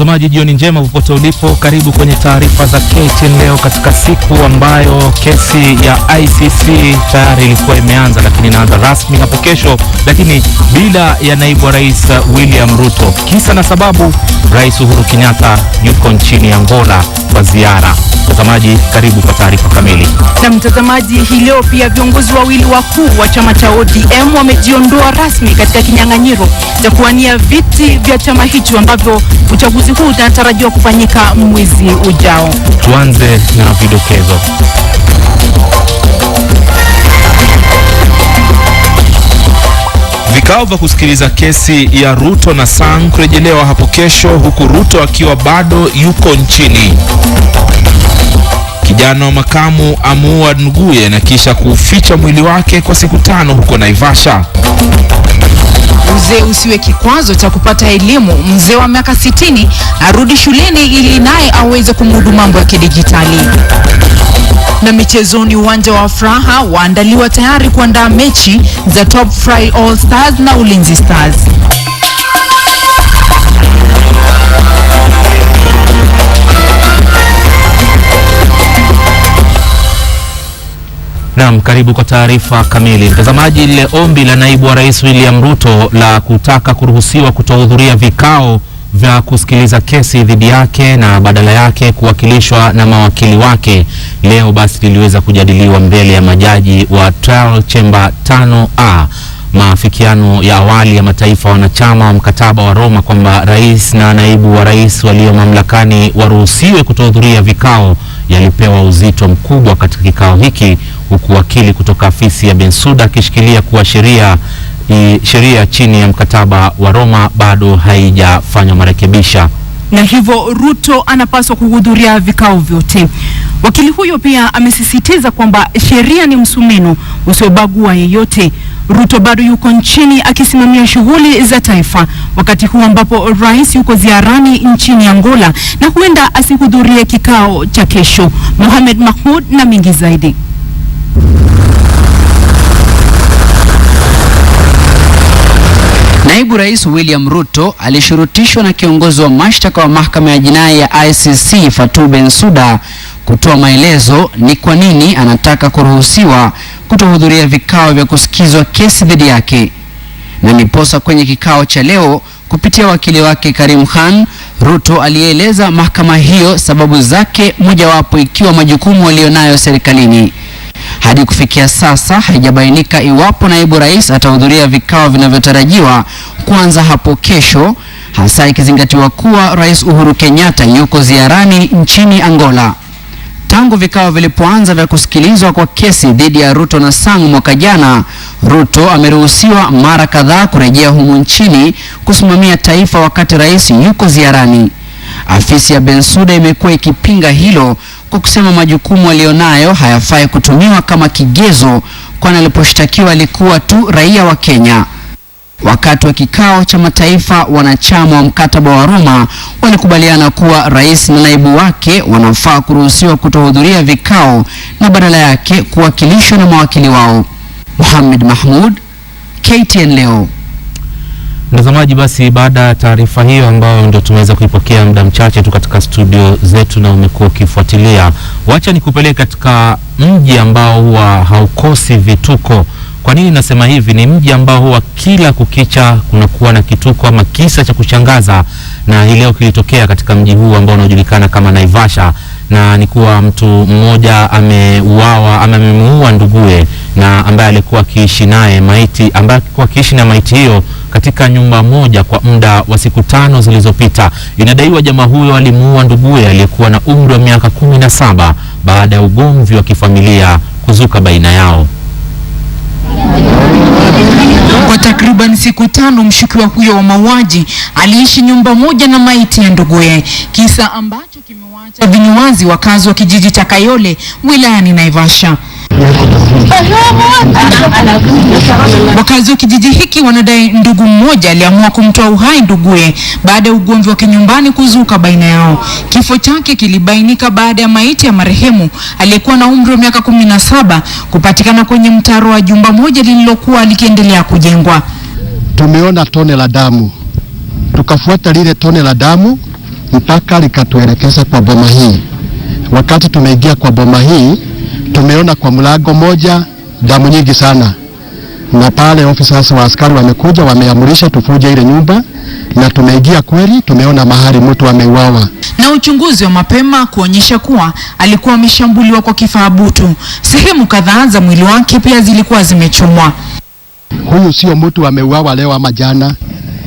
Mtazamaji, jioni njema popote ulipo, karibu kwenye taarifa za KTN leo katika siku ambayo kesi ya ICC tayari ilikuwa imeanza, lakini inaanza rasmi hapo kesho, lakini bila ya naibu wa rais William Ruto. Kisa na sababu, Rais Uhuru Kenyatta yuko nchini Angola kwa ziara. Mtazamaji, karibu kwa taarifa kamili. Na mtazamaji, hii leo pia viongozi wawili wakuu wa chama cha ODM wamejiondoa rasmi katika kinyang'anyiro cha kuwania viti vya chama hicho ambavyo uchaguzi huu unatarajiwa kufanyika mwezi ujao. Tuanze na vidokezo. Vikao vya kusikiliza kesi ya Ruto na Sang kurejelewa hapo kesho, huku Ruto akiwa bado yuko nchini. Kijana wa makamu amuua nduguye na kisha kuficha mwili wake kwa siku 5 huko Naivasha. Uzee usiwe kikwazo cha kupata elimu. Mzee wa miaka 60 arudi shuleni ili naye aweze kumudu mambo ya kidijitali. Na michezoni, uwanja wa Furaha waandaliwa tayari kuandaa mechi za Top Fry All Stars na Ulinzi Stars. Naam, karibu kwa taarifa kamili. Mtazamaji, ile ombi la naibu wa rais William Ruto la kutaka kuruhusiwa kutohudhuria vikao vya kusikiliza kesi dhidi yake na badala yake kuwakilishwa na mawakili wake, leo basi liliweza kujadiliwa mbele ya majaji wa Trial Chamber 5A. Maafikiano ya awali ya mataifa wanachama wa mkataba wa Roma kwamba rais na naibu wa rais walio mamlakani waruhusiwe kutohudhuria vikao yalipewa uzito mkubwa katika kikao hiki, huku wakili kutoka afisi ya Bensouda akishikilia kuwa sheria chini ya mkataba wa Roma bado haijafanywa marekebisho, na hivyo Ruto anapaswa kuhudhuria vikao vyote. Wakili huyo pia amesisitiza kwamba sheria ni msumeno usiobagua yeyote. Ruto bado yuko nchini akisimamia shughuli za taifa, wakati huu ambapo rais yuko ziarani nchini Angola na huenda asihudhurie kikao cha kesho. Mohamed Mahmoud na mingi zaidi. Naibu Rais William Ruto alishurutishwa na kiongozi wa mashtaka wa mahakama ya jinai ya ICC Fatou Bensouda kutoa maelezo ni kwa nini anataka kuruhusiwa kutohudhuria vikao vya kusikizwa kesi dhidi yake. Na niposa kwenye kikao cha leo kupitia wakili wake Karim Khan, Ruto alieleza mahakama hiyo sababu zake, mojawapo ikiwa majukumu walionayo serikalini. Hadi kufikia sasa haijabainika iwapo naibu rais atahudhuria vikao vinavyotarajiwa kuanza hapo kesho, hasa ikizingatiwa kuwa Rais Uhuru Kenyatta yuko ziarani nchini Angola. Tangu vikao vilipoanza vya kusikilizwa kwa kesi dhidi ya Ruto na Sang mwaka jana, Ruto ameruhusiwa mara kadhaa kurejea humu nchini kusimamia taifa wakati rais yuko ziarani. Afisi ya Bensouda imekuwa ikipinga hilo kwa kusema majukumu alionayo hayafai kutumiwa kama kigezo, kwani aliposhtakiwa alikuwa tu raia wa Kenya. Wakati wa kikao cha mataifa wanachama wa mkataba wa Roma walikubaliana kuwa rais na naibu wake wanafaa kuruhusiwa kutohudhuria vikao na badala yake kuwakilishwa na mawakili wao. Mohamed Mahmoud, KTN leo. Mtazamaji, basi baada ya taarifa hiyo ambayo ndio tumeweza kuipokea muda mchache tu katika studio zetu na umekuwa ukifuatilia, wacha nikupeleke katika mji ambao huwa haukosi vituko. Kwa nini nasema hivi? Ni mji ambao huwa kila kukicha kunakuwa na kituko ama kisa cha kushangaza, na hii leo kilitokea katika mji huu ambao unajulikana kama Naivasha, na ni kuwa mtu mmoja ameuawa ama amemuua nduguye na ambaye alikuwa akiishi naye maiti, ambaye alikuwa akiishi na maiti hiyo katika nyumba moja kwa muda wa siku 5 zilizopita. Inadaiwa jamaa huyo alimuua nduguye aliyekuwa na umri wa miaka 17 baada ya ugomvi wa kifamilia kuzuka baina yao. Kwa takriban siku 5 mshukiwa huyo wa mauaji aliishi nyumba moja na maiti ya nduguye, kisa ambacho kimewaacha vinywazi wakazi wa kijiji cha Kayole wilayani Naivasha. Wakazi wa kijiji hiki wanadai ndugu mmoja aliamua kumtoa uhai nduguye baada ya ugomvi wa kinyumbani kuzuka baina yao. Kifo chake kilibainika baada ya maiti ya marehemu aliyekuwa na umri wa miaka 17 kupatikana kwenye mtaro wa jumba moja lililokuwa likiendelea kujengwa. Tumeona tone la damu, tukafuata lile tone la damu mpaka likatuelekeza kwa boma hii. Wakati tumeingia kwa boma hii, tumeona kwa mlango moja damu nyingi sana, na pale officers wa askari wamekuja wameamrisha tufuje ile nyumba, na tumeingia kweli tumeona mahali mtu ameuawa. Na uchunguzi wa mapema kuonyesha kuwa alikuwa ameshambuliwa kwa kifaa butu. Sehemu kadhaa za mwili wake pia zilikuwa zimechomwa. Huyu sio mtu ameuawa leo ama jana.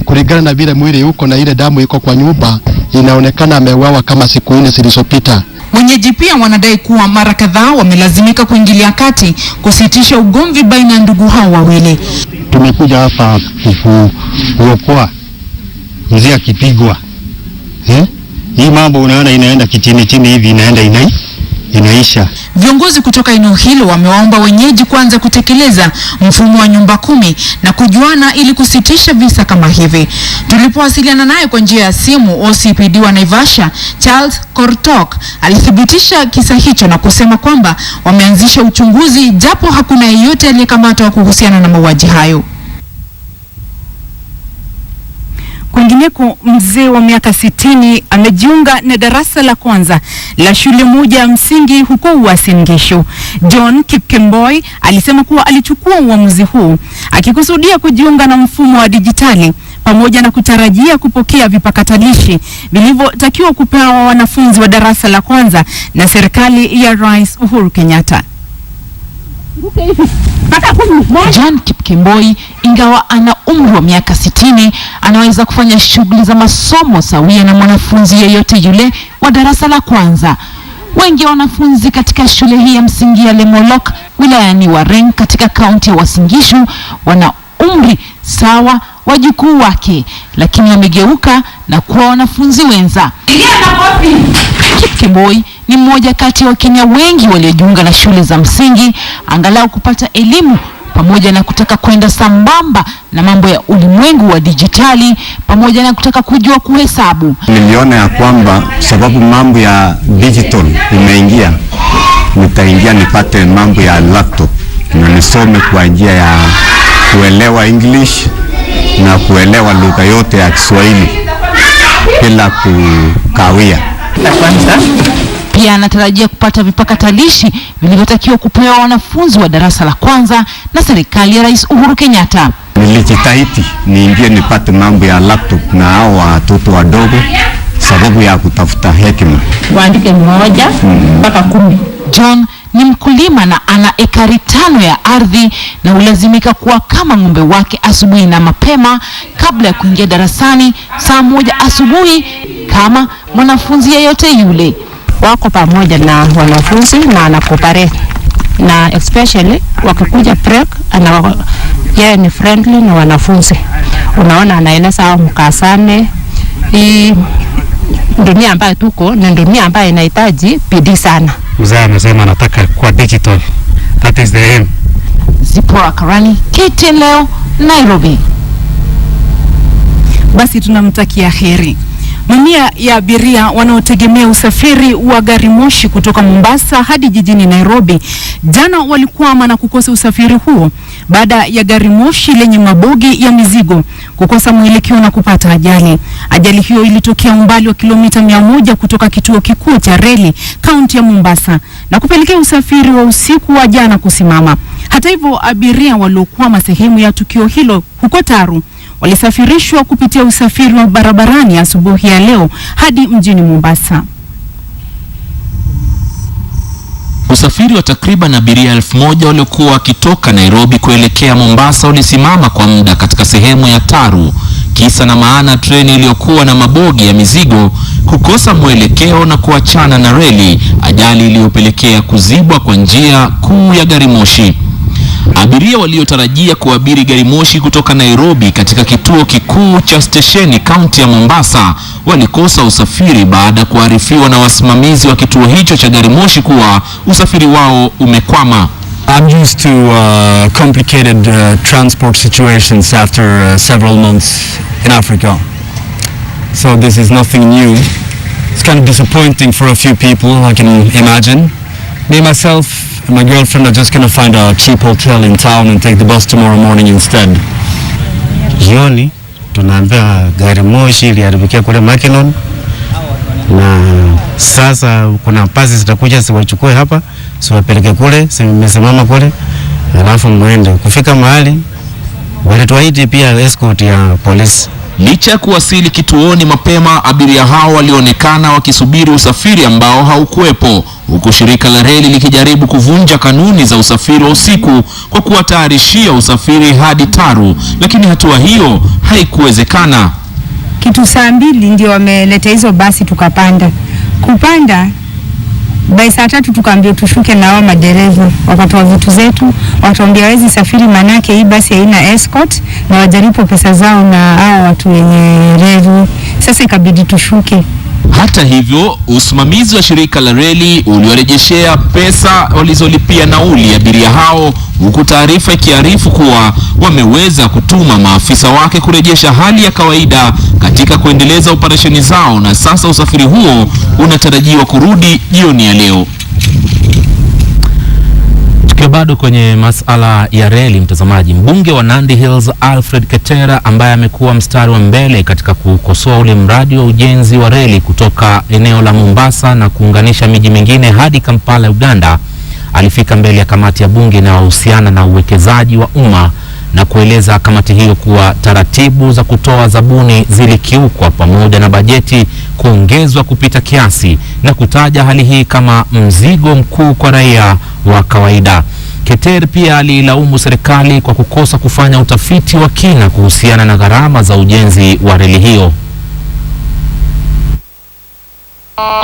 Kulingana na vile mwili uko na ile damu iko kwa nyumba, inaonekana ameuawa kama siku 4 zilizopita. Wenyeji pia wanadai kuwa mara kadhaa wamelazimika kuingilia kati kusitisha ugomvi baina ya ndugu hao wawili. Tumekuja hapa kuokoa mzee akipigwa. Hii mambo unaona inaenda chini hivi inaisha. Viongozi kutoka eneo hilo wamewaomba wenyeji kuanza kutekeleza mfumo wa nyumba 10 na kujuana ili kusitisha visa kama hivi. Tulipowasiliana naye kwa njia ya simu, OCPD wa Naivasha Charles Kortok alithibitisha kisa hicho na kusema kwamba wameanzisha uchunguzi japo hakuna yeyote aliyekamatwa kuhusiana na mauaji hayo. Kwingineko, mzee wa miaka 60 amejiunga na darasa la kwanza la shule moja ya msingi huko Uasin Gishu. John Kipkemboi alisema kuwa alichukua uamuzi huu akikusudia kujiunga na mfumo wa dijitali pamoja na kutarajia kupokea vipakatalishi vilivyotakiwa kupewa wanafunzi wa darasa la kwanza na serikali ya Rais Uhuru Kenyatta. John Kipkemboi, ingawa ana umri wa miaka 60, anaweza kufanya shughuli za masomo sawia na mwanafunzi yeyote yule wa darasa la kwanza. Wengi wa wanafunzi katika shule hii ya msingi ya Lemolok wilayani Wareng katika kaunti ya Uasin Gishu wana umri sawa wajukuu wake, lakini wamegeuka na kuwa wanafunzi wenza. Kipkemboi ni mmoja kati ya Wakenya wengi waliojiunga na shule za msingi angalau kupata elimu pamoja na kutaka kwenda sambamba na mambo ya ulimwengu wa dijitali pamoja na kutaka kujua kuhesabu. Niliona ya kwamba sababu mambo ya digital imeingia, nitaingia nipate mambo ya laptop na nisome kwa njia ya kuelewa English na kuelewa lugha yote ya Kiswahili bila kukawia. Pia anatarajia kupata vipakatalishi vilivyotakiwa kupewa wanafunzi wa darasa la kwanza na serikali ya Rais Uhuru Kenyatta. Nilijitahidi niingie nipate mambo ya laptop na hao watoto wadogo sababu ya kutafuta hekima. Waandike 1 mpaka 10. John ni mkulima na ana ekari 5 ya ardhi na ulazimika kuwa kama ng'ombe wake asubuhi na mapema kabla ya kuingia darasani saa 1 asubuhi kama mwanafunzi yeyote yule. Wako pamoja na wanafunzi na anakooperate, na especially wakikuja break yeye ni friendly na wanafunzi. Unaona anaeleza mkasane hii dunia ambayo tuko ni dunia ambayo inahitaji bidii sana. Mzee amesema anataka kwa digital. That is the aim. Zipora Karani, KTN leo, Nairobi. Basi tunamtakia heri. Mamia ya abiria wanaotegemea usafiri wa gari moshi kutoka Mombasa hadi jijini Nairobi jana walikwama na kukosa usafiri huo baada ya gari moshi lenye mabogi ya mizigo kukosa mwelekeo na kupata ajali. Ajali hiyo ilitokea umbali wa kilomita 100 kutoka kituo kikuu cha reli kaunti ya Mombasa na kupelekea usafiri wa usiku wa jana kusimama. Hata hivyo, abiria waliokwama sehemu ya tukio hilo huko Taru walisafirishwa kupitia usafiri wa barabarani asubuhi ya leo hadi mjini Mombasa. Usafiri wa takriban abiria 1000 waliokuwa wakitoka Nairobi kuelekea Mombasa ulisimama kwa muda katika sehemu ya Taru. Kisa na maana, treni iliyokuwa na mabogi ya mizigo kukosa mwelekeo na kuachana na reli, ajali iliyopelekea kuzibwa kwa njia kuu ya gari moshi. Abiria waliotarajia kuabiri gari moshi kutoka Nairobi katika kituo kikuu cha stesheni kaunti ya Mombasa walikosa usafiri baada ya kuarifiwa na wasimamizi wa kituo hicho cha gari moshi kuwa usafiri wao umekwama. I'm used to complicated transport situations after several months in Africa. So this is nothing new. It's kind of disappointing for a few people, I can imagine. Me, myself, and my girlfriend are just going to find a cheap hotel in town and take the bus tomorrow morning instead. Jioni tunaambia gari moshi iliaribikia kule Makinon Sasa kuna pasi zitakuja, siwachukue hapa, siwapeleke kule, simesimama kule, alafu mwende kufika mahali walituahidi pia escort ya polisi. Licha ya kuwasili kituoni mapema, abiria hao walionekana wakisubiri usafiri ambao haukuwepo, huku shirika la reli likijaribu kuvunja kanuni za usafiri wa usiku kwa kuwatayarishia usafiri hadi Taru, lakini hatua hiyo haikuwezekana. Kitu saa 2 ndio wameleta hizo basi, tukapanda. Kupanda by saa 3 tukaambiwa tushuke na hao madereva, wakatoa vitu zetu, wakatuambia hawezi safiri manake hii basi haina escort na wajaripo pesa zao na hao watu wenye reli. Sasa ikabidi tushuke. Hata hivyo, usimamizi wa shirika la reli uliwarejeshea pesa walizolipia nauli ya abiria hao, huku taarifa ikiarifu kuwa wameweza kutuma maafisa wake kurejesha hali ya kawaida katika kuendeleza operesheni zao, na sasa usafiri huo unatarajiwa kurudi jioni ya leo. Bado kwenye masala ya reli, mtazamaji, mbunge wa Nandi Hills Alfred Ketera, ambaye amekuwa mstari wa mbele katika kukosoa ule mradi wa ujenzi wa reli kutoka eneo la Mombasa na kuunganisha miji mingine hadi Kampala, Uganda, alifika mbele ya kamati ya bunge inayohusiana na uwekezaji wa umma na kueleza kamati hiyo kuwa taratibu za kutoa zabuni zilikiukwa pamoja na bajeti kuongezwa kupita kiasi, na kutaja hali hii kama mzigo mkuu kwa raia wa kawaida. Keter pia alilaumu serikali kwa kukosa kufanya utafiti wa kina kuhusiana na gharama za ujenzi wa reli hiyo.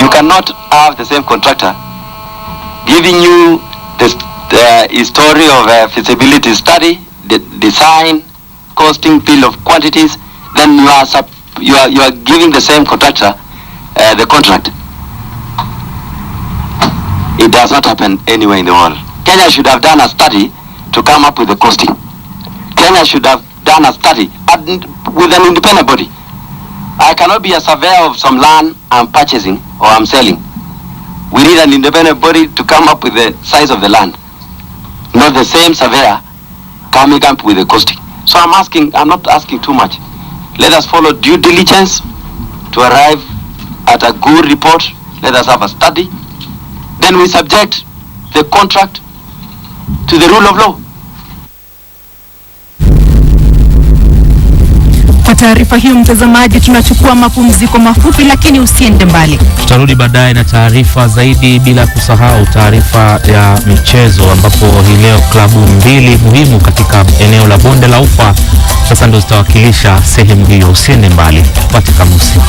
You cannot have the same contractor giving you the story of a feasibility study, the design, costing, bill of quantities, then you are giving the same contractor the contract. It does not happen anywhere in the world. Kenya should have done a study to come up with the costing. Kenya should have done a study with an independent body. I cannot be a surveyor of some land I'm purchasing or I'm selling. We need an independent body to come up with the size of the land, not the same surveyor coming up with the costing. So I'm not asking too much. Let us follow due diligence to arrive at a good report. Let us have a study. Then we subject the contract to the rule of law. Kwa taarifa hiyo, mtazamaji, tunachukua mapumziko mafupi, lakini usiende mbali. Tutarudi baadaye na taarifa zaidi, bila kusahau taarifa ya michezo, ambapo hii leo klabu 2 muhimu katika eneo la Bonde la Ufa sasa ndio zitawakilisha sehemu hiyo. Usiende mbali, pate kamusi.